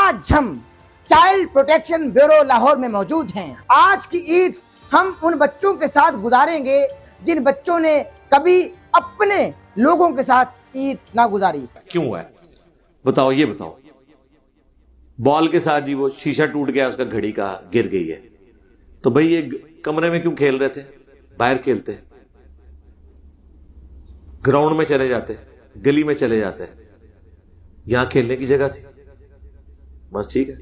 आज हम child protection bureau Lahore में मौजूद हैं। आज की ईद हम उन बच्चों के साथ गुजारेंगे जिन बच्चों ने कभी अपने लोगों के साथ ईद ना गुजारी। क्यों है बताओ, ये बताओ। बॉल के साथ जी वो शीशा टूट गया, उसका घड़ी का गिर गई है, तो भाई ये कमरे में क्यों खेल रहे थे? बाहर खेलते, ग्राउंड में चले जाते, गली में चले जाते, यहां खेलने की जगह थी, बस ठीक है।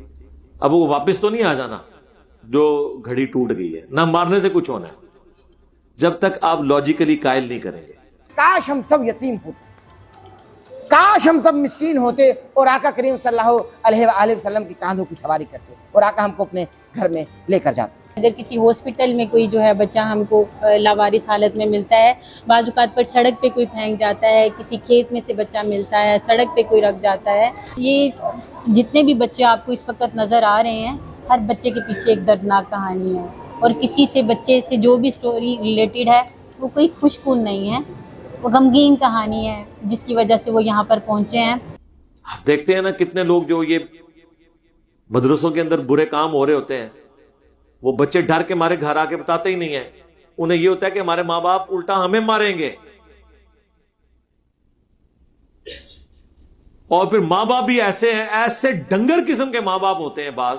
अब वो वापस तो नहीं आ जाना जो घड़ी टूट गई है, ना मारने से कुछ होना है जब तक आप लॉजिकली कायल नहीं करेंगे। काश हम सब यतीम होते, काश हम सब मिस्कीन होते और आका करीम सल्लल्लाहु अलैहि वसल्लम की कांधों की सवारी करते और आका हमको अपने घर में लेकर जाते। अगर किसी हॉस्पिटल में कोई जो है बच्चा हमको लावारिस हालत में मिलता है, बाज़ औक़ात पर सड़क पे कोई फेंक जाता है, किसी खेत में से बच्चा मिलता है, सड़क पे कोई रख जाता है। ये जितने भी बच्चे आपको इस वक्त नज़र आ रहे हैं, हर बच्चे के पीछे एक दर्दनाक कहानी है और किसी से बच्चे से जो भी स्टोरी रिलेटेड है वो कोई खुशकुन नहीं है, वो गमगीन कहानी है जिसकी वजह से वो यहाँ पर पहुँचे हैं। देखते हैं ना कितने लोग जो ये मदरसों के अंदर बुरे काम हो रहे होते हैं, वो बच्चे डर के मारे घर आके बताते ही नहीं है। उन्हें ये होता है कि हमारे माँ बाप उल्टा हमें मारेंगे, और फिर माँ बाप भी ऐसे हैं, ऐसे डंगर किस्म के माँ बाप होते हैं बाज,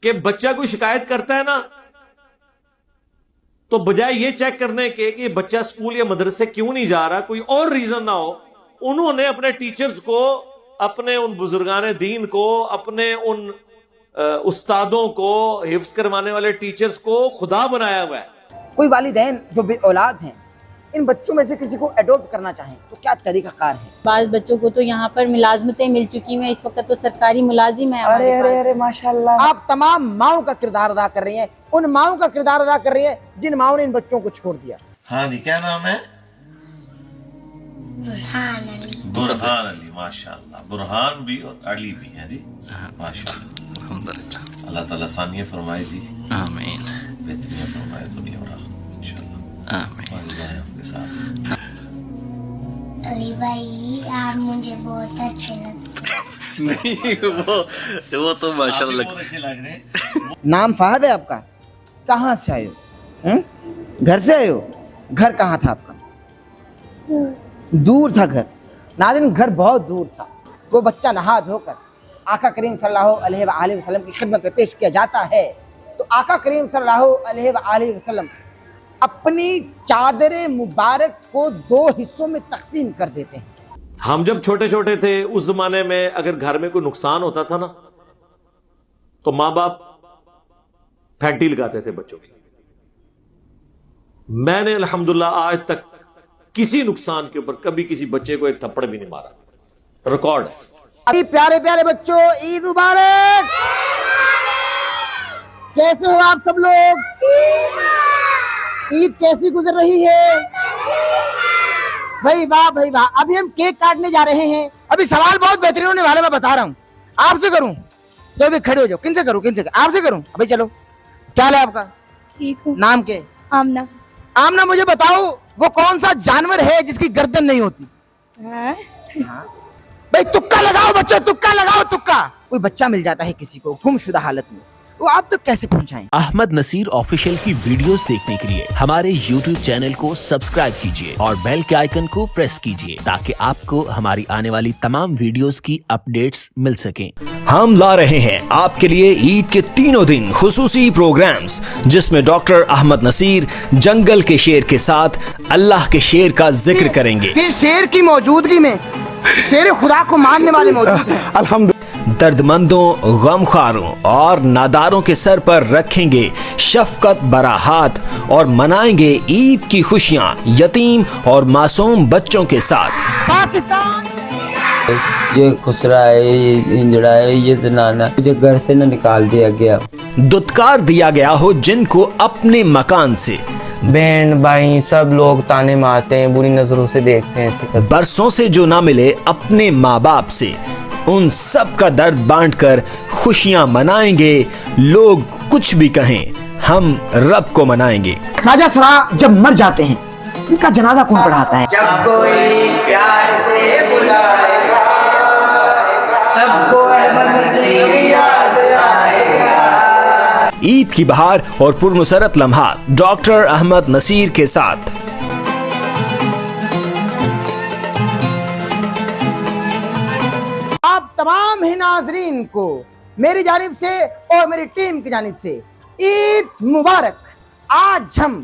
कि बच्चा कोई शिकायत करता है ना, तो बजाय ये चेक करने के कि बच्चा स्कूल या मदरसे क्यों नहीं जा रहा, कोई और रीजन ना हो, उन्होंने अपने टीचर्स को, अपने उन बुजुर्गान दीन को, अपने उन उस्तादों को, हिफ्ज करवाने वाले टीचर्स को खुदा बनाया हुआ है। कोई वालिदैन जो बे औलाद हैं, इन बच्चों में से किसी को एडॉप्ट करना चाहें तो क्या तरीकाकार है? बाज़ बच्चों को तो यहाँ पर मुलाजमतें मिल चुकी हैं, इस वक्त तो सरकारी मुलाजिम है हमारे पास। अरे माशाल्लाह, आप तमाम माओं का किरदार अदा कर रही हैं, उन माओं का किरदार अदा कर रही है जिन माओं ने इन बच्चों को छोड़ दिया। हाँ जी, क्या नाम है? बुरहान अली। बुरहान अली, माशाल्लाह। बुरहान भी और अली भी हैं जी, माशाल्लाह। अल्लाह ताला सानिया फरमाए जी, आमीन। बेहतरीन फरमाए दुनिया और आखिरत इंशाल्लाह, आमीन। अल्लाह आपके साथ। अली भाई आप मुझे बहुत अच्छे लगते नहीं, वो तो माशाल्लाह अच्छे लग रहे हैं। नाम फहद है आपका? कहाँ से आए हो? घर से आए हो? घर कहाँ था आपका? दूर था घर। नाज़रीन, घर बहुत दूर था। वो बच्चा नहा धोकर आका करीम सल्लल्लाहु अलैहि वसल्लम की खिदमत में पेश किया जाता है, तो आका करीम सल्लल्लाहु अलैहि वसल्लम अपनी चादर मुबारक को 2 हिस्सों में तकसीम कर देते हैं। हम जब छोटे छोटे थे उस जमाने में अगर घर में कोई नुकसान होता था ना, तो मां बाप फैंटी लगाते थे बच्चों की। मैंने अल्हम्दुलिल्लाह आज तक किसी नुकसान के ऊपर कभी किसी बच्चे को एक थप्पड़ भी नहीं मारा, रिकॉर्ड है। अभी प्यारे प्यारे बच्चों, ईद मुबारक। कैसे हो आप सब लोग? ईद कैसी गुजर रही है? भाई वाह, भाई वाह। अभी हम केक काटने जा रहे हैं। अभी सवाल बहुत बेहतरीन होने वाला, मैं बता रहा हूँ। आपसे करूं तो अभी खड़े हो जाओ। किनसे करूं? किनसे? आपसे करूं? अभी चलो। क्या है आपका? ठीक हूँ। नाम के? आमना। आमना, मुझे बताओ वो कौन सा जानवर है जिसकी गर्दन नहीं होती? भाई तुक्का लगाओ बच्चों, तुक्का लगाओ, तुक्का। कोई बच्चा मिल जाता है किसी को गुमशुदा हालत में, वो आप तक कैसे पहुंचाएं? अहमद नसीर ऑफिशियल की वीडियोस देखने के लिए हमारे YouTube चैनल को सब्सक्राइब कीजिए और बेल के आइकन को प्रेस कीजिए ताकि आपको हमारी आने वाली तमाम वीडियोस की अपडेट्स मिल सकें। हम ला रहे हैं आपके लिए ईद के 3 दिन खुसूसी प्रोग्राम्स, जिसमें डॉक्टर अहमद नसीर जंगल के शेर के साथ अल्लाह के शेर का जिक्र करेंगे। फिर शेर की मौजूदगी में शेर खुदा को मानने वाले मौजूद हैं। अल्हम्दुलिल्लाह। दर्दमंदों, गमख्वारों और नादारों के सर पर रखेंगे शफकत भरा हाथ और मनाएंगे ईद की खुशियाँ यतीम और मासूम बच्चों के साथ। पाकिस्तान ये खुसरा है, ये इंजड़ा है, ये जनाना, मुझे घर से न निकाल दिया गया, दुत्कार दिया गया हो जिनको अपने मकान से। बहन भाई सब लोग ताने मारते हैं, बुरी नजरों से देखते हैं। बरसों से जो ना मिले अपने माँ बाप से, उन सब का दर्द बांटकर खुशियां मनाएंगे। लोग कुछ भी कहें, हम रब को मनाएंगे। ख्वाजा सरा जब मर जाते हैं, उनका जनाजा कौन पढ़ाता है? जब कोई प्यार से बुलाएगा सबको ईद की बहार और पुरमसरत लम्हात डॉक्टर अहमद नसीर के साथ। आप तमाम ही नाजरीन को मेरी जानिब से और मेरी टीम की जानिब से ईद मुबारक। आज हम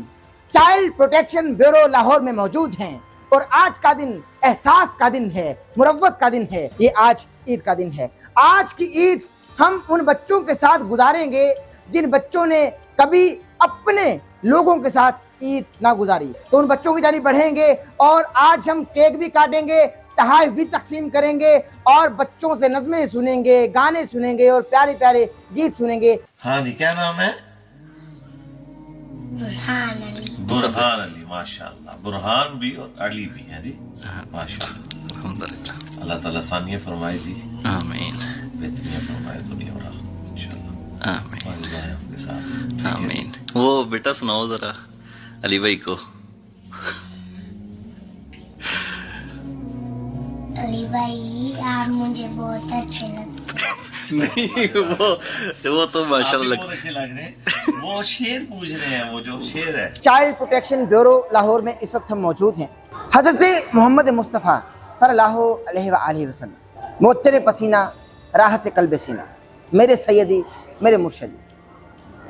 चाइल्ड प्रोटेक्शन ब्यूरो लाहौर में मौजूद हैं और आज का दिन एहसास का दिन है, मुरव्वत का दिन है। ये आज ईद का दिन है। आज की ईद हम उन बच्चों के साथ गुजारेंगे जिन बच्चों ने कभी अपने लोगों के साथ ईद ना गुजारी। तो उन बच्चों की जानिब बढ़ेंगे और आज हम केक भी काटेंगे, तोहफे भी तकसीम करेंगे और बच्चों से नज़में सुनेंगे, गाने सुनेंगे और प्यारे प्यारे गीत सुनेंगे। हाँ जी, क्या नाम है? बुरहान अली। बुरहान अली, माशाअल्लाह। बुरहान भी और अली भी हैं जी, माशाअल्लाह। अल्हम्दुलिल्लाह। अल्लाह ताला सानिया फरमाए जी, आमीन बेहतरीन फरमाए दुनिया और आखिरत इंशाअल्लाह। आमीन और दुआ है आपके साथ, ठीक है? आमीन। वो बेटा सुनाओ जरा अली भाई को। अली भाई आप मुझे बहुत अच्छे लगते नहीं वो तो माशाल्लाह बहुत अच्छे लग रहे हैं। वो शेर पूछ रहे हैं, वो जो शेर है। चाइल्ड प्रोटेक्शन ब्यूरो लाहौर में इस वक्त हम मौजूद हैं। हज़रत मोहम्मद मुस्तफ़ा सल्लल्लाहु अलैहि वसल्लम, मोत्तर पसीना राहत कल्ब सीना, मेरे सैयदी मेरे मुर्शदी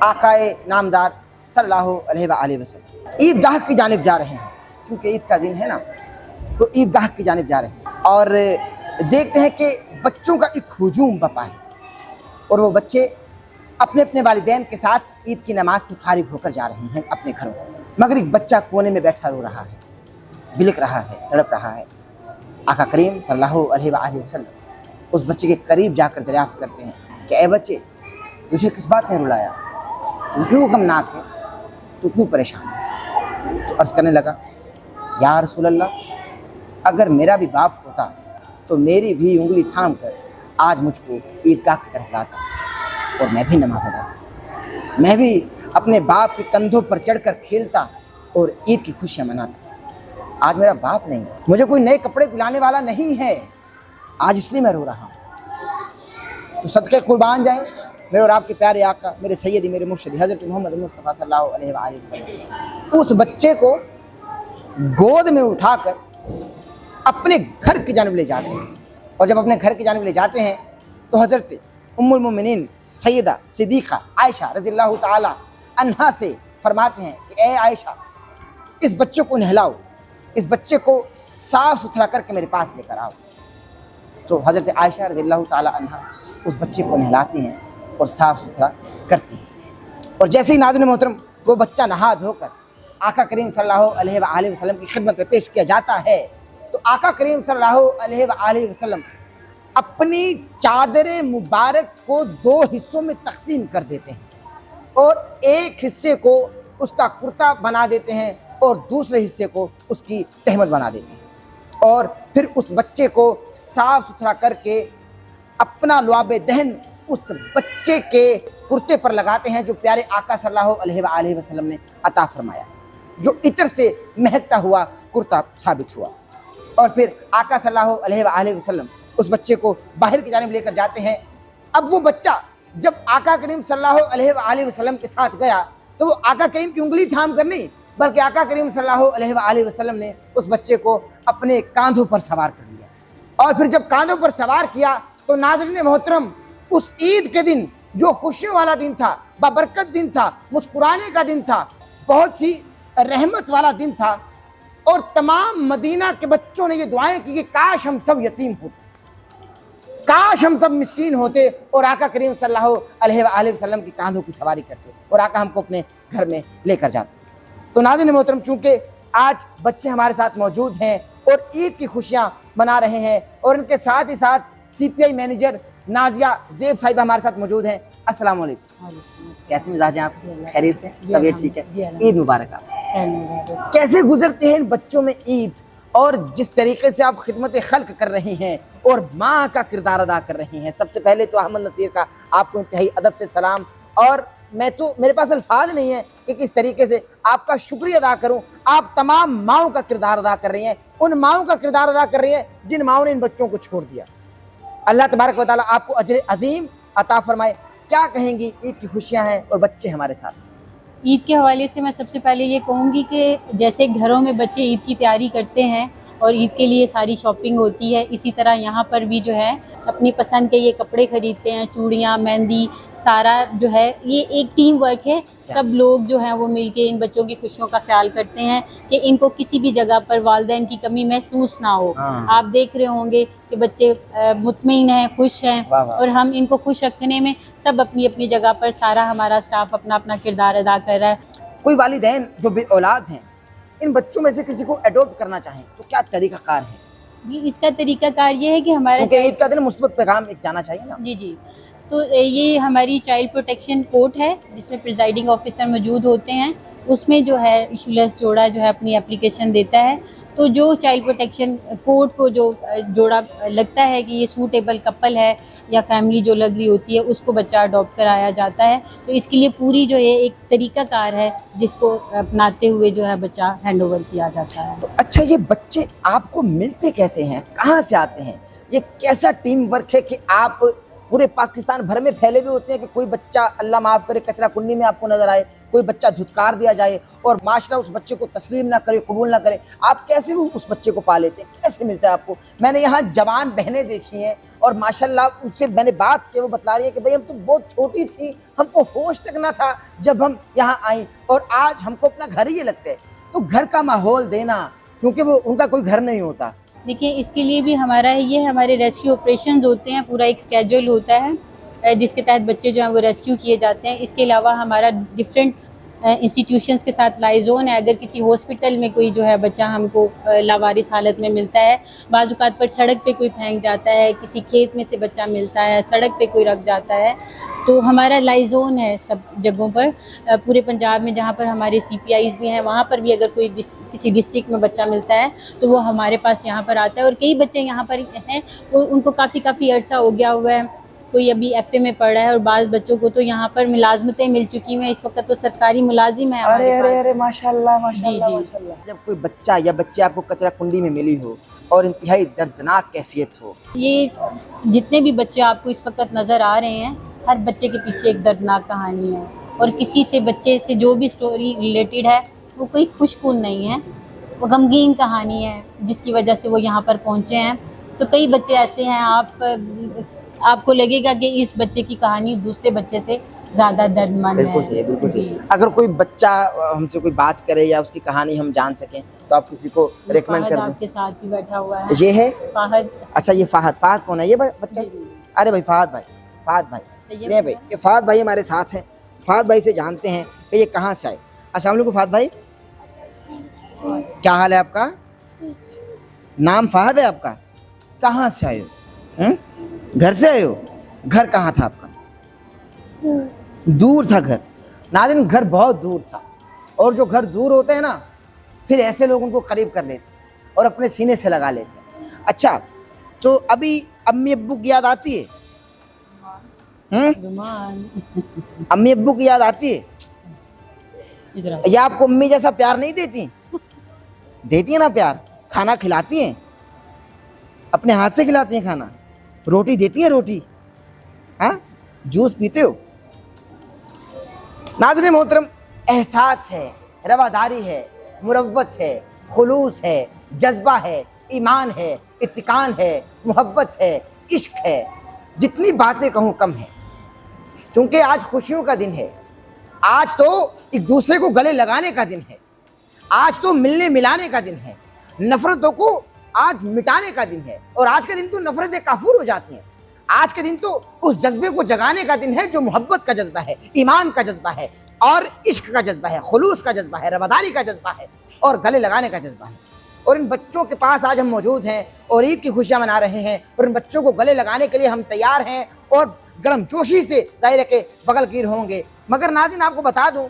आकाए नामदार सल्लल्लाहु अलैहि वसल्लम ईदगाह की जानिब जा रहे हैं। चूँकि ईद का दिन है ना, तो ईदगाह की जानिब जा रहे हैं और देखते हैं कि बच्चों का एक हुजूम बपा है और वो बच्चे अपने अपने वालिदैन के साथ ईद की नमाज से फारिग होकर जा रहे हैं अपने घरों। मगर एक बच्चा कोने में बैठा रो रहा है, बिलक रहा है, तड़प रहा है। आका करीम सल्लल्लाहु अलैहि वसल्लम उस बच्चे के करीब जाकर दरियाफ्त करते हैं कि ए बच्चे, तुझे किस बात ने रुलाया? तू क्यों गमनाक है? तू क्यों परेशान है? तो अर्ज़ करने लगा, या रसूल अल्लाह, अगर मेरा भी बाप होता तो मेरी भी उंगली थाम कर आज मुझको ईदगाह की तरफ लाता और मैं भी नमाज अदा करता, मैं भी अपने बाप के कंधों पर चढ़कर खेलता और ईद की खुशियाँ मनाता। आज मेरा बाप नहीं है, मुझे कोई नए कपड़े दिलाने वाला नहीं है, आज इसलिए मैं रो रहा हूँ। तो सदके कुर्बान जाएं मेरे और आपके प्यारे आका, मेरे सैयदी मेरे मुर्शिद हज़रत मोहम्मद मुस्तफ़ा सल्लल्लाहु अलैहि वसल्लम उस बच्चे को गोद में उठाकर अपने घर की जानिब ले जाते हैं। और जब अपने घर की जानिब ले जाते हैं तो हज़रत उम्मुल मोमिनीन सैयदा सिद्दीक़ा आयशा रज़ियल्लाहु ताला अन्हा से फरमाते हैं कि ए आयशा, इस बच्चे को नहलाओ, इस बच्चे को साफ़ सुथरा करके मेरे पास लेकर आओ। तो हज़रत आयशा रज़ियल्लाहु ताला अन्हा उस बच्चे को नहलाती हैं और साफ़ सुथरा करती हैं। और जैसे ही नाज़रीन मोहतरम वो बच्चा नहा धोकर आका करीम सल्लल्लाहु अलैहि वसल्लम की खिदमत में पेश किया जाता है, तो आका करीम सल्लल्लाहु अलैहि वसल्लम अपनी चादर मुबारक को दो हिस्सों में तकसीम कर देते हैं और एक हिस्से को उसका कुर्ता बना देते हैं और दूसरे हिस्से को उसकी तहमत बना देते हैं और फिर उस बच्चे को साफ़ सुथरा करके अपना लुआब दहन उस बच्चे के कुर्ते पर लगाते हैं जो प्यारे आका सल्लल्लाहु अलैहि वसल्लम ने अता फरमाया, जो इत्र से महकता हुआ कुर्ता साबित हुआ। और फिर आका सल्लल्लाहु अलैहि वसल्लम उस बच्चे को बाहर की जानिब लेकर जाते हैं। अब वो बच्चा जब आका करीम सल्लल्लाहु अलैहि वसल्लम के साथ गया तो वो आका करीम की उंगली थाम कर नहीं, बल्कि आका करीम सल्लल्लाहु अलैहि वसल्लम ने उस बच्चे को अपने कांधों पर सवार कर लिया। और फिर जब कांधों पर सवार किया तो नाज़रीन मोहतरम उस ईद के दिन, जो खुशियों वाला दिन था, बाबरकत दिन था, मुस्कुराने का दिन था, बहुत ही रहमत वाला दिन था, और तमाम मदीना के बच्चों ने ये दुआएं की कि काश हम सब यतीम होते, काश हम सब मिस्कीन होते और आका करीम सल्लल्लाहु अलैहि वसल्लम की कांधों की सवारी करते और आका हमको अपने घर में लेकर जाते। तो नाज़रीन मोहतरम, चूँकि आज बच्चे हमारे साथ मौजूद हैं और ईद की खुशियाँ मना रहे हैं और इनके साथ ही साथ CPI मैनेजर नाजिया ज़ेब साहिबा हमारे साथ मौजूद हैं। अस्सलाम वालेकुम, कैसे मिजाज हैं आप? खैरियत से? तबीयत ठीक है? ईद मुबारक आप। कैसे गुजरते हैं इन बच्चों में ईद, और जिस तरीके से आप खिदमत खल्क कर रहे हैं और माँ का किरदार अदा कर रहे हैं, सबसे पहले तो अहमद नसीर का आपको इंतहाई अदब से सलाम। और मेरे पास अल्फाज नहीं है कि किस तरीके से आपका शुक्रिया अदा करूं। आप तमाम माओं का किरदार अदा कर रही हैं, उन माओं का किरदार अदा कर रही हैं जिन माओं ने इन बच्चों को छोड़ दिया, अल्लाह तबारक व तआला आपको अजर अजीम अता फरमाए। क्या कहेंगी, ईद की खुशियां हैं और बच्चे हमारे साथ। ईद के हवाले से मैं सबसे पहले ये कहूँगी कि जैसे घरों में बच्चे ईद की तैयारी करते हैं और ईद के लिए सारी शॉपिंग होती है, इसी तरह यहाँ पर भी जो है अपनी पसंद के ये कपड़े ख़रीदते हैं, चूड़ियाँ, मेहंदी, सारा जो है ये एक टीम वर्क है। सब लोग जो हैं वो मिलके इन बच्चों की खुशियों का ख्याल करते हैं कि इनको किसी भी जगह पर वालिदैन की कमी महसूस ना हो। आप देख रहे होंगे कि बच्चे मुतमईन हैं, खुश हैं, और हम इनको खुश रखने में सब अपनी अपनी जगह पर सारा हमारा स्टाफ अपना अपना किरदार अदा कर रहा है। कोई वालिदैन जो बे औलाद हैं, इन बच्चों में से किसी को अडॉप्ट करना चाहें तो क्या तरीकाकार है? जी, इसका तरीकाकार ये है कि हमारा क्योंकि ईद का दिन मुस्बत पैगाम एक जाना चाहिए ना। जी, तो ये हमारी चाइल्ड प्रोटेक्शन कोर्ट है जिसमें प्रिजाइडिंग ऑफिसर मौजूद होते हैं। उसमें जो है इशूलेस जोड़ा जो है अपनी एप्लीकेशन देता है, तो जो चाइल्ड प्रोटेक्शन कोर्ट को जो जोड़ा लगता है कि ये सूटेबल कपल है या फैमिली जो लग रही होती है, उसको बच्चा अडॉप्ट कराया जाता है। तो इसके लिए पूरी जो है एक तरीकाकार है जिसको अपनाते हुए जो है बच्चा हैंड ओवर किया जाता है। तो अच्छा, ये बच्चे आपको मिलते कैसे हैं, कहाँ से आते हैं? ये कैसा टीम वर्क है कि आप पूरे पाकिस्तान भर में फैले हुए होते हैं कि कोई बच्चा अल्लाह माफ़ करे कचरा कुंडी में आपको नजर आए, कोई बच्चा धुतकार दिया जाए और माशरा उस बच्चे को तस्लीम ना करे, कबूल ना करे, आप कैसे वो उस बच्चे को पा लेते हैं, कैसे मिलता है आपको? मैंने यहाँ जवान बहनें देखी हैं और माशाल्लाह उनसे मैंने बात की, वो बता रही है कि भाई हम तो बहुत छोटी थी, हमको होश तक ना था जब हम यहाँ आई और आज हमको अपना घर ही ये लगता है। तो घर का माहौल देना, क्योंकि वो उनका कोई घर नहीं होता। देखिए, इसके लिए भी हमारा ये हमारे रेस्क्यू ऑपरेशंस होते हैं, पूरा एक स्केड्यूल होता है जिसके तहत बच्चे जो हैं वो रेस्क्यू किए जाते हैं। इसके अलावा हमारा डिफरेंट इंस्टीट्यूशंस के साथ लाइजोन है। अगर किसी हॉस्पिटल में कोई जो है बच्चा हमको लावारिस हालत में मिलता है, बाज़ औक़ात पर सड़क पे कोई फेंक जाता है, किसी खेत में से बच्चा मिलता है, सड़क पे कोई रख जाता है, तो हमारा लाइजोन है सब जगहों पर पूरे पंजाब में जहाँ पर हमारे CPIs भी हैं। वहाँ पर भी अगर कोई किसी डिस्ट्रिक्ट में बच्चा मिलता है तो वो हमारे पास यहाँ पर आता है। और कई बच्चे यहाँ पर हैं वो उनको काफ़ी अर्सा हो गया हुआ है, कोई अभी FA में पढ़ रहा है और बाज़ बच्चों को तो यहाँ पर मुलाजमतें मिल चुकी हैं, इस वक्त तो सरकारी मुलाजिम है हमारे पास। अरे माशाल्लाह माशाल्लाह माशाल्लाह। जब कोई बच्चा या बच्चे आपको कचरा कुंडी में मिली हो और इंतहाई दर्दनाक कैफियत हो, ये जितने भी बच्चे आपको इस वक्त नज़र आ रहे हैं, हर बच्चे के पीछे एक दर्दनाक कहानी है और किसी से बच्चे से जो भी स्टोरी रिलेटेड है वो कोई खुशकुन नहीं है, वो गमगीन कहानी है जिसकी वजह से वो यहाँ पर पहुँचे हैं। तो कई बच्चे ऐसे हैं आपको लगेगा कि इस बच्चे की कहानी दूसरे बच्चे से ज़्यादा दर्दमंद है। बिल्कुल सही, बिल्कुल सही। अगर कोई बच्चा हमसे कोई बात करे या उसकी कहानी हम जान सकें तो आप किसी को रेकमेंड कर दें। आपके साथ ही बैठा हुआ है, ये है फाहद। अच्छा, ये फाहद कौन है ये बच्चा? अरे भाई फाहद भाई नहीं भाई, ये फाहद भाई हमारे साथ हैं। फाहद भाई से जानते हैं कि ये कहाँ से आए। अस्सलाम वालेकुम फाहद भाई, क्या हाल है आपका? नाम फाहद है आपका? कहाँ से आए हो? घर से आए हो? घर कहाँ था आपका? दूर था घर। नाज़रीन, घर बहुत दूर था और जो घर दूर होते हैं ना, फिर ऐसे लोग उनको करीब कर लेते और अपने सीने से लगा लेते। अच्छा, तो अभी अम्मी अब्बू की याद आती है? अम्मी अब्बू की याद आती है? या आपको अम्मी जैसा प्यार नहीं देती? देती है ना प्यार, खाना खिलाती हैं, अपने हाथ से खिलाती हैं खाना, रोटी देती है, रोटी, हाँ, जूस पीते हो? नाज़रीन मोहतरम, एहसास है, रवादारी है, मुरव्वत है, खुलूस है, जज्बा है, ईमान है, इत्तिकान है, मोहब्बत है, इश्क है, जितनी बातें कहूँ कम है। क्योंकि आज खुशियों का दिन है, आज तो एक दूसरे को गले लगाने का दिन है, आज तो मिलने मिलाने का दिन है, नफरतों को आज मिटाने का दिन है। और आज के दिन तो नफरतें काफूर हो जाती हैं। आज के दिन तो उस जज्बे को जगाने का दिन है जो मोहब्बत का जज्बा है, ईमान का जज्बा है और इश्क का जज्बा है, खुलूस का जज्बा है, रवादारी का जज्बा है और गले लगाने का जज्बा है। और इन बच्चों के पास आज हम मौजूद हैं और ईद की खुशियां मना रहे हैं और इन बच्चों को गले लगाने के लिए हम तैयार हैं और गर्मजोशी से जाहिर के बगलगीर होंगे। मगर नाज़रीन, आपको बता दूं,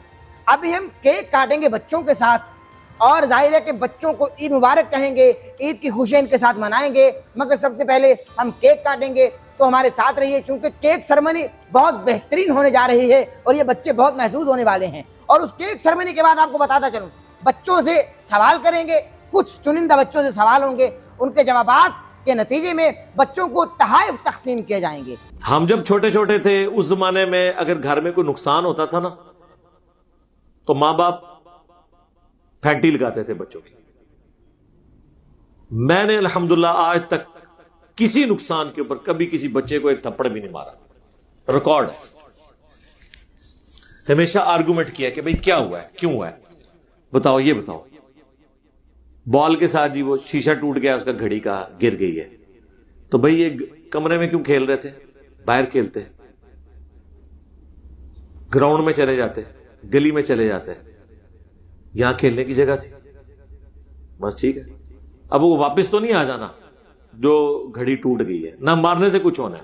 अभी हम केक काटेंगे बच्चों के साथ और जाहिर है कि बच्चों को ईद मुबारक कहेंगे, ईद की खुशियां इनके साथ मनाएंगे। मगर सबसे पहले हम केक काटेंगे, तो हमारे साथ रहिए क्योंकि केक सेरेमनी बहुत बेहतरीन होने जा रही है और ये बच्चे बहुत महसूस होने वाले हैं। और उस केक सेरेमनी के बाद आपको बताता चलूँ, बच्चों से सवाल करेंगे, कुछ चुनिंदा बच्चों से सवाल होंगे, उनके जवाबात के नतीजे में बच्चों को तहाइफ तकसीम किए जाएंगे। हम जब छोटे छोटे थे उस जमाने में अगर घर में कोई नुकसान होता था ना तो मां बाप फैंटी लगाते थे बच्चों की। मैंने अल्हम्दुलिल्लाह आज तक किसी नुकसान के ऊपर कभी किसी बच्चे को एक थप्पड़ भी नहीं मारा, रिकॉर्ड है। हमेशा आर्गुमेंट किया कि भाई क्या हुआ है, क्यों हुआ है, बताओ, ये बताओ। बॉल के साथ जी वो शीशा टूट गया, उसका घड़ी का गिर गई है, तो भाई ये कमरे में क्यों खेल रहे थे, बाहर खेलते, ग्राउंड में चले जाते, गली में चले जाते, यहां खेलने की जगह थी, बस ठीक है। अब वो वापस तो नहीं आ जाना जो घड़ी टूट गई है, ना मारने से कुछ होना है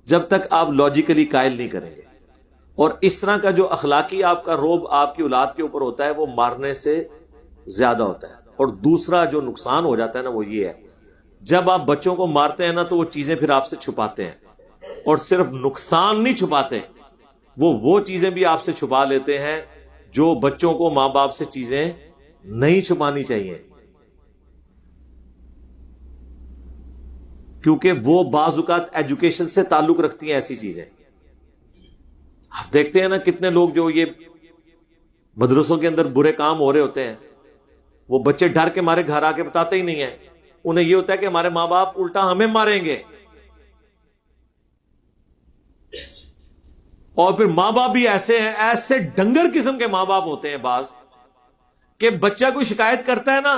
जब तक आप लॉजिकली कायल नहीं करेंगे। और इस तरह का जो अखलाकी आपका रोब आपकी औलाद के ऊपर होता है वो मारने से ज्यादा होता है। और दूसरा जो नुकसान हो जाता है ना वो ये है, जब आप बच्चों को मारते हैं ना तो वो चीजें फिर आपसे छुपाते हैं, और सिर्फ नुकसान नहीं छुपाते, वो चीजें भी आपसे छुपा लेते हैं जो बच्चों को मां बाप से चीजें नहीं छुपानी चाहिए, क्योंकि वो बाजुकात एजुकेशन से ताल्लुक रखती हैं ऐसी चीजें। आप देखते हैं ना कितने लोग जो ये मदरसों के अंदर बुरे काम हो रहे होते हैं, वो बच्चे डर के मारे घर आके बताते ही नहीं है। उन्हें यह होता है कि हमारे मां बाप उल्टा हमें मारेंगे, और फिर मां बाप भी ऐसे हैं, ऐसे डंगर किस्म के मां बाप होते हैं बाज, कि बच्चा कोई शिकायत करता है ना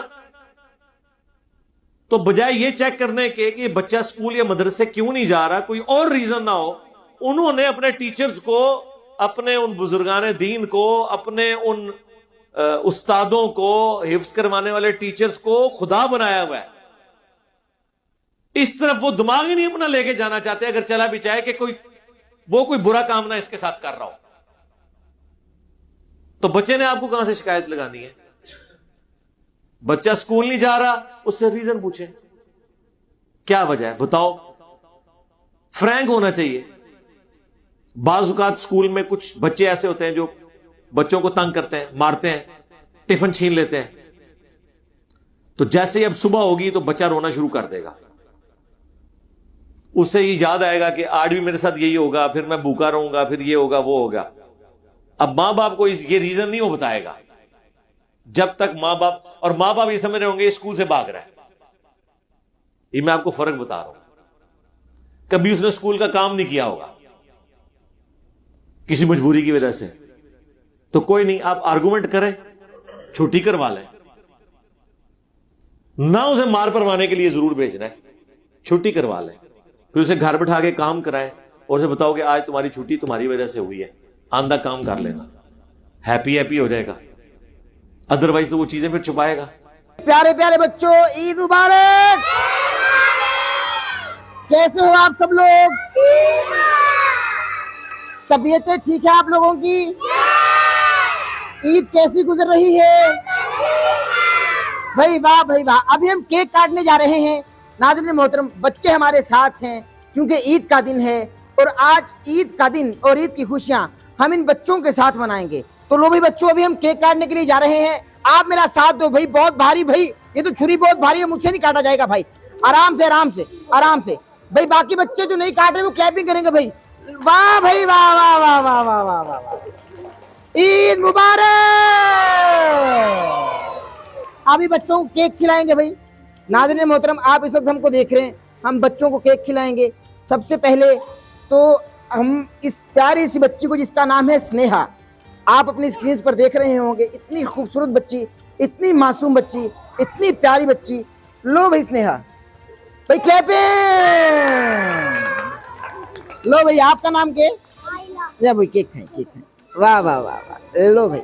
तो बजाय ये चेक करने के कि बच्चा स्कूल या मदरसे क्यों नहीं जा रहा, कोई और रीजन ना हो, उन्होंने अपने टीचर्स को, अपने उन बुजुर्गाने दीन को, अपने उन उस्तादों को, हिफ्ज करवाने वाले टीचर्स को खुदा बनाया हुआ है। इस तरफ वो दिमाग ही नहीं अपना लेके जाना चाहते, अगर चला भी चाहे कि कोई बुरा काम ना इसके साथ कर रहा हो, तो बच्चे ने आपको कहां से शिकायत लगानी है। बच्चा स्कूल नहीं जा रहा, उससे रीजन पूछे, क्या वजह है बताओ। फ्रैंक होना चाहिए। बाजुकात स्कूल में कुछ बच्चे ऐसे होते हैं जो बच्चों को तंग करते हैं, मारते हैं, टिफिन छीन लेते हैं, तो जैसे ही अब सुबह होगी तो बच्चा रोना शुरू कर देगा। उससे ये याद आएगा कि आज भी मेरे साथ यही होगा, फिर मैं भूखा रहूंगा, फिर ये होगा वो होगा। अब मां बाप को ये रीजन नहीं हो बताएगा जब तक मां बाप ये समझ रहे होंगे स्कूल से भाग रहा है। ये मैं आपको फर्क बता रहा हूं। कभी उसने स्कूल का काम नहीं किया होगा किसी मजबूरी की वजह से, तो कोई नहीं, आप आर्गुमेंट करें, छुट्टी करवा लें, ना उसे मार परवाने के लिए जरूर भेजना है, छुट्टी करवा लें, फिर उसे घर बैठा के काम कराएं और उसे बताओ कि आज तुम्हारी छुट्टी तुम्हारी वजह से हुई है, आंधा काम कर लेना, हैप्पी हो जाएगा। अदरवाइज तो वो चीजें फिर छुपाएगा। प्यारे प्यारे बच्चों, ईद मुबारक। कैसे हो आप सब लोग? तबीयतें ठीक है आप लोगों की? ईद कैसी गुजर रही है? भाई वाह भाई वाह। अभी हम केक काटने जा रहे हैं। नाज़रीन मोहतरम, बच्चे हमारे साथ हैं क्योंकि ईद का दिन है, और आज ईद का दिन और ईद की खुशियां हम इन बच्चों के साथ मनाएंगे। तो लो भाई बच्चों, अभी हम केक काटने के लिए जा रहे हैं। आप मेरा साथ दो भाई, बहुत भारी भाई, ये तो छुरी बहुत भारी है, मुझसे नहीं काटा जाएगा भाई। आराम से आराम से आराम से भाई। बाकी बच्चे जो नहीं काट रहे वो क्लैपिंग करेंगे भाई। वाह भाई वाह वाह वाह वाह वाह वाह वाह वाह। ईद मुबारक। अभी बच्चों को केक खिलाएंगे भाई। नाज़रीन मोहतरम, आप इस वक्त हमको देख रहे हैं, हम बच्चों को केक खिलाएंगे। सबसे पहले तो हम इस प्यारी सी बच्ची को जिसका नाम है स्नेहा, आप अपनी स्क्रीन पर देख रहे होंगे, इतनी खूबसूरत बच्ची, इतनी मासूम बच्ची, इतनी प्यारी बच्ची। लो भाई स्नेहा भाई, क्लैपिंग। लो भाई, आपका नाम क्या है? भाई केक खाएं, केक खाएं। वाह वाह वाह वाह। लो भाई,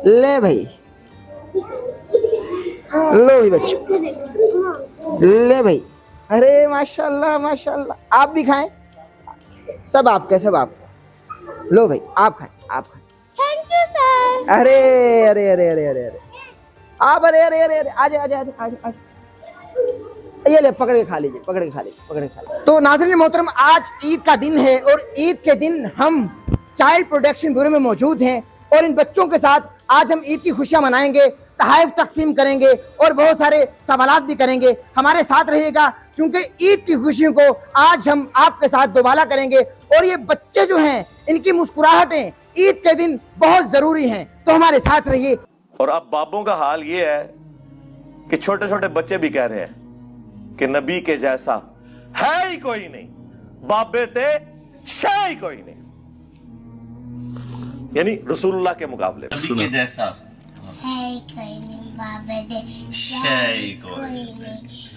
ले भाई, लो भाई बच्चों, ले भाई। अरे माशाल्लाह माशाल्लाह। आप भी खाएं, सब आपका, सब आपका। लो भाई, आप खाएं, आप खाएं। Thank you sir. अरे अरे अरे अरे अरे अरे आप, अरे अरे अरे अरे, आजे आजे आजे आजे आजे। ये ले, पकड़ के खा लीजिए, पकड़ के खा लीजिए, पकड़ के खा लीजिए। तो नाज़रीन मोहतरम, आज ईद का दिन है और ईद के दिन हम चाइल्ड प्रोटेक्शन ब्यूरो में मौजूद हैं और इन बच्चों के साथ आज हम ईद की खुशियां मनाएंगे। तहाइफ तकसीम करेंगे और बहुत सारे सवालात भी करेंगे। हमारे साथ रहिएगा क्योंकि ईद की खुशियों को आज हम आपके साथ दोबाला करेंगे। और ये बच्चे जो हैं इनकी मुस्कुराहटें ईद के दिन बहुत जरूरी हैं, तो हमारे साथ रहिए। और अब बापों का हाल ये है कि छोटे छोटे बच्चे भी कह रहे हैं कि नबी के जैसा है ही कोई नहीं, बाबे ते शे ही कोई नहीं, यानी रसूलुल्लाह के मुकाबले में। नबी के जैसा है कोई नहीं, बाबे दे शे कोई नहीं।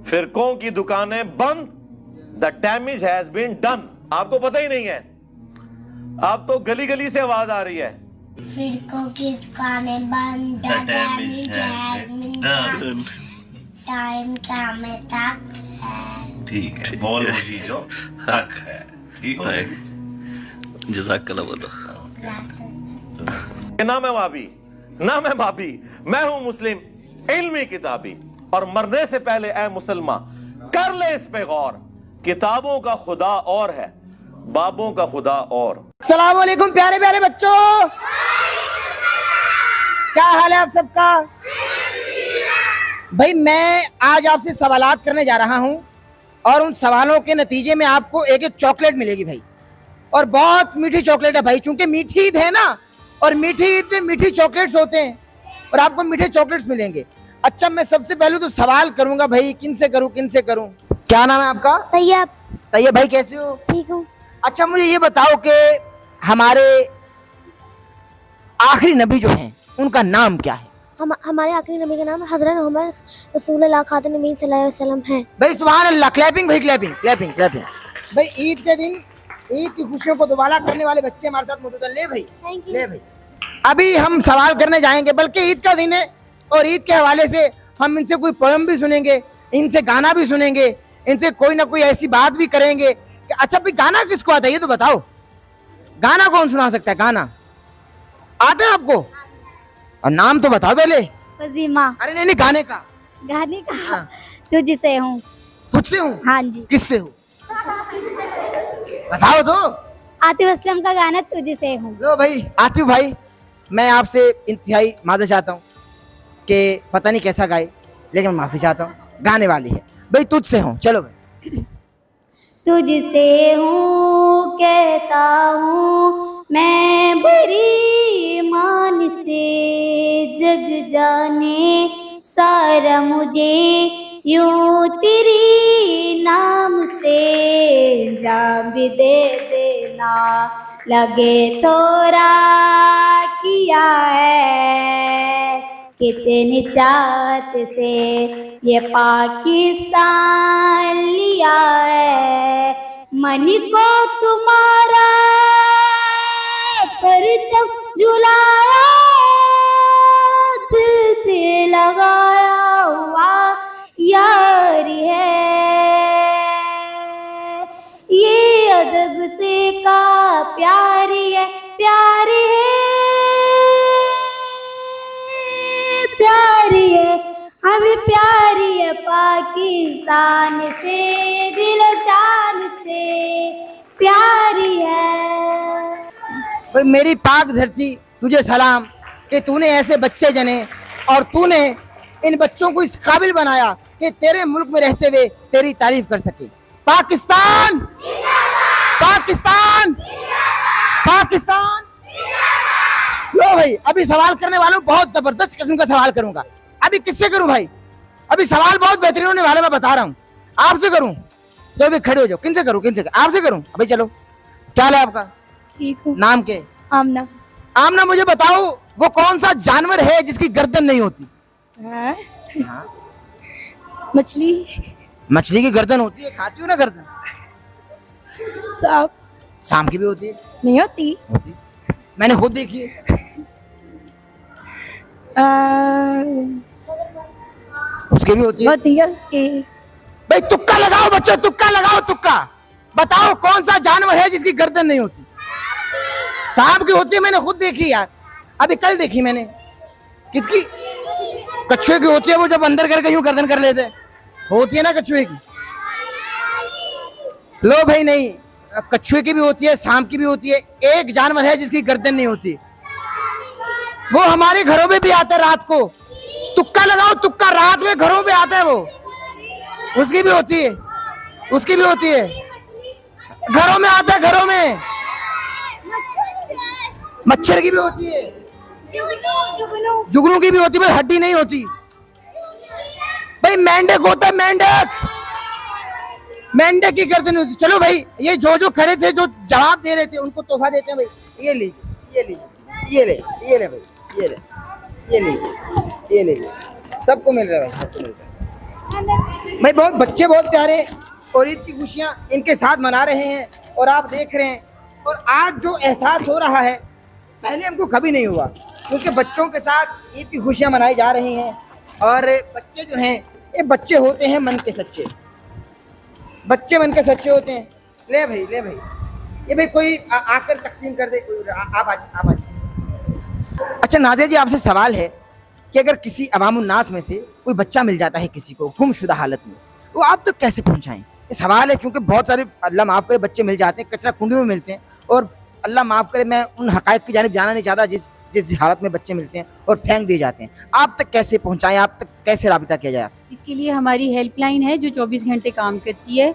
फिरकों की दुकानें बंद, the damage has been done. आपको पता ही नहीं है, आप तो गली गली से आवाज आ रही है। फिरकों की दुकानें बंद, टाइम क़यामत तक है। ठीक है, बोल मुझे जो हक है। ठीक है, जज़ाकल्लाह। वो तो ना मैं वाबी ना मैं भाभी, मैं हूं मुस्लिम इल्मी किताबी। और मरने से पहले ऐ मुसलमान कर ले इस पे गौर, किताबों का खुदा और है, बाबों का खुदा और। अस्सलाम वालेकुम प्यारे प्यारे बच्चों, क्या हाल है आप सबका? भाई मैं आज आपसे सवालात करने जा रहा हूं और उन सवालों के नतीजे में आपको एक एक चॉकलेट मिलेगी भाई, और बहुत मीठी चॉकलेट है भाई, चूंकि मीठी ईद है ना, और मीठी ईद में मीठी चॉकलेट्स होते हैं और आपको मीठे चॉकलेट्स मिलेंगे। अच्छा, मैं सबसे पहले तो सवाल करूंगा भाई, किन से करूं? क्या नाम है आपका? तैयब। तैयब भाई, कैसे हो? ठीक हूँ। अच्छा, मुझे ये बताओ कि हमारे आखिरी नबी जो हैं उनका नाम क्या है? हमारे आखिरी नबी का नाम हज़रत मोहम्मद रसूलुल्लाह खातमुन नबीय्यीन सल्लल्लाहु अलैहि वसल्लम है। भाई सुभान अल्लाह, क्लैपिंग भाई, क्लैपिंग। भाई ईद के दिन ईद की खुशियों को दोबारा करने वाले बच्चे हमारे साथ मौजूद हैं। ले भाई। अभी हम सवाल करने जाएंगे, बल्कि ईद का दिन है और ईद के हवाले से हम इनसे कोई पोयम भी सुनेंगे, इनसे गाना भी सुनेंगे, इनसे कोई ना कोई ऐसी बात भी करेंगे कि अच्छा भाई गाना किसको आता है ये तो बताओ, गाना कौन सुना सकता है? गाना आता है आपको? और नाम तो बताओ पहले। वजीमा। अरे नहीं, गाने का। हाँ। तुझसे हूँ। तुझसे हूँ? हाँ जी। किससे हूँ बताओ तो। आतिफ असलम का गाना तुझसे हूँ। लो भाई, आतिफ भाई मैं आपसे इंतहाई माफ़ी चाहता हूँ कि पता नहीं कैसा गाए, लेकिन मैं माफ़ी चाहता हूँ, गाने वाली है भाई। तुझसे हूँ, चलो भाई। तुझसे हूँ कहता हूँ मैं बड़ी मान से, जग जाने सारा मुझे यूं तेरी नाम से, जान भी दे देना लगे थोड़ा किया है, कितनी चाहत से ये पाकिस्तान लिया है, मन को तुम्हारा परचम झुलाया, दिल से लगाया हुआ यारी है, ये अदब से का प्यारी है, प्यारी है, हमें प्यारी है पाकिस्तान से, दिल जान से प्यारी है। भाई मेरी पाक धरती तुझे सलाम कि तूने ऐसे बच्चे जने और तूने इन बच्चों को इस काबिल बनाया कि तेरे मुल्क में रहते हुए तेरी तारीफ कर सके। पाकिस्तान पाकिस्तान पाकिस्तान। लो भाई, अभी सवाल करने वालों बहुत जबरदस्त किस्म का सवाल करूंगा। अभी किससे करूं भाई? अभी सवाल बहुत बेहतरीन होने वाले, मैं बता रहा हूँ। आपसे करूं तो अभी खड़े हो जाओ। किनसे करूं? आपसे करूं? अभी चलो, क्या है आपका? ठीक हूँ। नाम के? आमना। आमना, मुझे बताओ वो कौन सा जानवर है जिसकी गर्दन नहीं होती? मछली। मछली की गर्दन होती है, खाती हो ना गर्दन? सांप। सांप की भी होती है? नहीं होती। मैंने खुद देखी है। उसके भी होती है? होती है उसके। भाई तुक्का लगाओ बच्चों, तुक्का लगाओ, तुक्का बताओ कौन सा जानवर है जिसकी गर्दन नहीं होती? सांप की होती है, मैंने खुद देखी यार, अभी कल देखी मैंने। किसकी? कछुए की होती है, वो जब अंदर करके यूं गर्दन कर लेते, होती है ना कछुए की। लो भाई नहीं, कछुए की भी होती है, सांप की भी होती है, एक जानवर है जिसकी गर्दन नहीं होती। वो हमारे घरों में भी आता है रात को। तुक्का लगाओ, तुक्का रात में घरों में आता है वो, उसकी भी होती है, उसकी भी होती है, घरों में आता है, घरों में मच्छर की भी होती है, जुगनू की भी होती है भाई, हड्डी नहीं होती भाई। मेंढक होता है, मेंढक, मेंढक की गर्दन होती। चलो भाई, ये जो खड़े थे, जो जवाब दे रहे थे, उनको तोहफा देते हैं भाई। ये ले, ये ले, ये ले, ये ले भाई, ये ले, ये ले, ये ले, सबको मिल रहा है भाई, सबको मिल रहा है भाई। बहुत बच्चे बहुत प्यारे और ईद की खुशियां इनके साथ मना रहे हैं और आप देख रहे हैं। और आज जो एहसास हो रहा है, पहले हमको कभी नहीं हुआ, क्योंकि बच्चों के साथ ईद की खुशियां मनाई जा रही हैं। और बच्चे जो हैं, ये बच्चे होते हैं मन के सच्चे, बच्चे मन के सच्चे होते हैं। ले भाई, ले भाई, ये भाई कोई आकर तकसीम कर दे, कोई आप आज। अच्छा नाज़िर जी, आपसे सवाल है कि अगर किसी अवामुन्नास में से कोई बच्चा मिल जाता है किसी को गुमशुदा हालत में, वो आप तक कैसे पहुंचाएं? ये सवाल है, क्योंकि बहुत सारे अल्लाह माफ़ करे बच्चे मिल जाते हैं, कचरा कुंडी में मिलते हैं। और अल्लाह माफ़ करे, मैं उन हक़ाइक़ की जानिब जाना नहीं चाहता जिस हालत में बच्चे मिलते हैं और फेंक दिए जाते हैं। आप तक कैसे पहुँचाएँ, आप तक कैसे राबिता किया जाए? इसके लिए हमारी हेल्पलाइन है जो 24 घंटे काम करती है,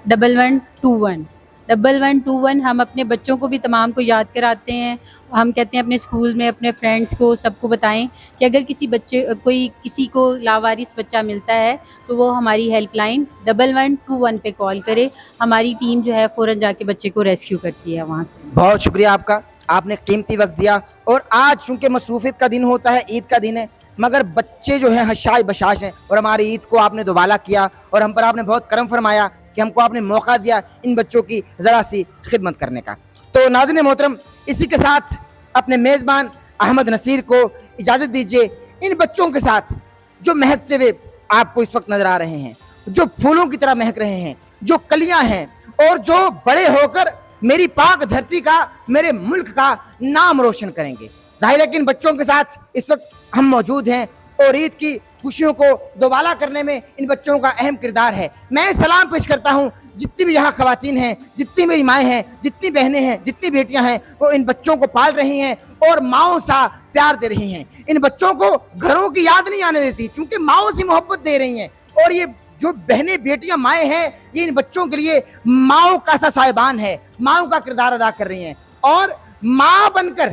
1121 1121। हम अपने बच्चों को भी तमाम को याद कराते हैं। हम कहते हैं अपने स्कूल में अपने फ्रेंड्स को सबको बताएं कि अगर किसी को लावारिस बच्चा मिलता है तो वो हमारी हेल्पलाइन 1121 पे कॉल करे। हमारी टीम जो है फ़ौरन जाके बच्चे को रेस्क्यू करती है वहाँ से। बहुत शुक्रिया आपका, आपने कीमती वक्त दिया। और आज चूँकि मसरूफियत का दिन होता है, ईद का दिन है, मगर बच्चे जो हैं हशाश बशाश हैं और हमारी ईद को आपने दोबाला किया और हम पर आपने बहुत करम फरमाया कि हमको आपने मौका दिया इन बच्चों की ज़रा सी खिदमत करने का। तो नाज़रीन मोहतरम, इसी के साथ अपने मेज़बान अहमद नसीर को इजाज़त दीजिए। इन बच्चों के साथ जो महकते हुए आपको इस वक्त नज़र आ रहे हैं, जो फूलों की तरह महक रहे हैं, जो कलियां हैं और जो बड़े होकर मेरी पाक धरती का, मेरे मुल्क का नाम रोशन करेंगे। जाहिर है कि इन बच्चों के साथ इस वक्त हम मौजूद हैं और ईद की खुशियों को दोबाला करने में इन बच्चों का अहम किरदार है। मैं सलाम पेश करता हूँ जितनी भी यहाँ ख़वातीन हैं, जितनी मेरी माएँ हैं, जितनी बहनें हैं, जितनी बेटियाँ हैं, वो इन बच्चों को पाल रही हैं और माओ सा प्यार दे रही हैं। इन बच्चों को घरों की याद नहीं आने देती, क्योंकि माओ से मोहब्बत दे रही हैं। और ये जो बहनें बेटियां माएँ हैं, ये इन बच्चों के लिए माओ का सा साहिबान है, माओ का किरदार अदा कर रही हैं। और माँ बनकर,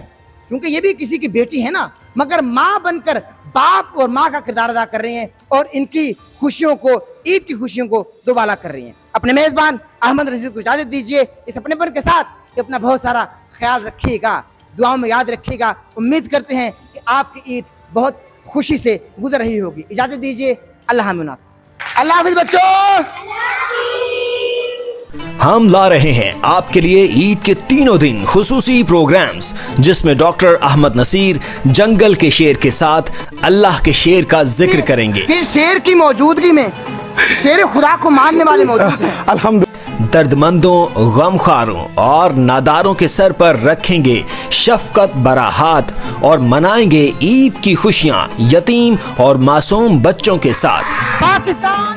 क्योंकि ये भी किसी की बेटी है ना, मगर माँ बनकर बाप और माँ का किरदार अदा कर रही हैं और इनकी खुशियों को, ईद की खुशियों को दोबाला कर रही हैं। अपने मेज़बान अहमद नसीर को इजाज़त दीजिए इस अपनेपन के साथ कि अपना बहुत सारा ख्याल रखिएगा, दुआओं में याद रखिएगा। उम्मीद करते हैं कि आपकी ईद बहुत खुशी से गुजर रही होगी। इजाज़त दीजिए, अल्लाह हाफ़िज़। अल्लाह हाफ़िज़ बच्चों। हम ला रहे हैं आपके लिए ईद के तीनों दिन खुसूसी प्रोग्राम्स, जिसमें डॉक्टर अहमद नसीर जंगल के शेर के साथ अल्लाह के शेर का जिक्र करेंगे। फिर शेर की मौजूदगी में शेर खुदा को मानने वाले मौजूद हैं। अल्हम्दुलिल्लाह। दर्दमंदों, गमख्वारों और नादारों के सर पर रखेंगे शफकत भरा हाथ और मनाएंगे ईद की खुशियाँ यतीम और मासूम बच्चों के साथ। पाकिस्तान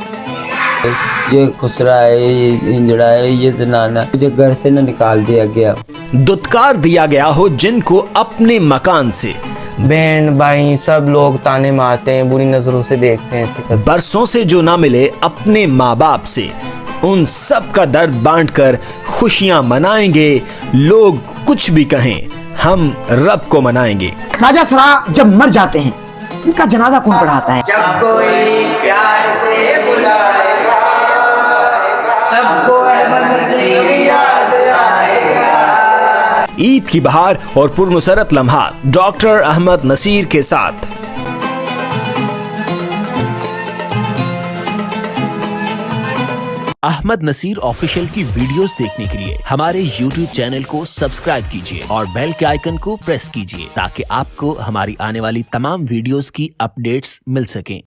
ये खुसरा है, ये इंजड़ा है, ये जनाना, मुझे घर से न निकाल दिया गया, दुत्कार दिया गया हो जिनको अपने मकान से। बहन भाई सब लोग ताने मारते हैं, बुरी नजरों से देखते हैं। बरसों से जो ना मिले अपने माँ बाप से, उन सब का दर्द बांटकर खुशियाँ मनाएंगे। लोग कुछ भी कहें, हम रब को मनाएंगे। राजा सरा जब मर जाते हैं, इनका जनाजा कौन पढ़ाता है? जब कोई प्यार से बुलाएगा, सबको अहमद नसीर याद आएगा। ईद की बहार और पुरनुसरत लम्हात डॉक्टर अहमद नसीर के साथ। अहमद नसीर ऑफिशियल की वीडियोस देखने के लिए हमारे YouTube चैनल को सब्सक्राइब कीजिए और बेल के आइकन को प्रेस कीजिए ताकि आपको हमारी आने वाली तमाम वीडियोस की अपडेट्स मिल सकें।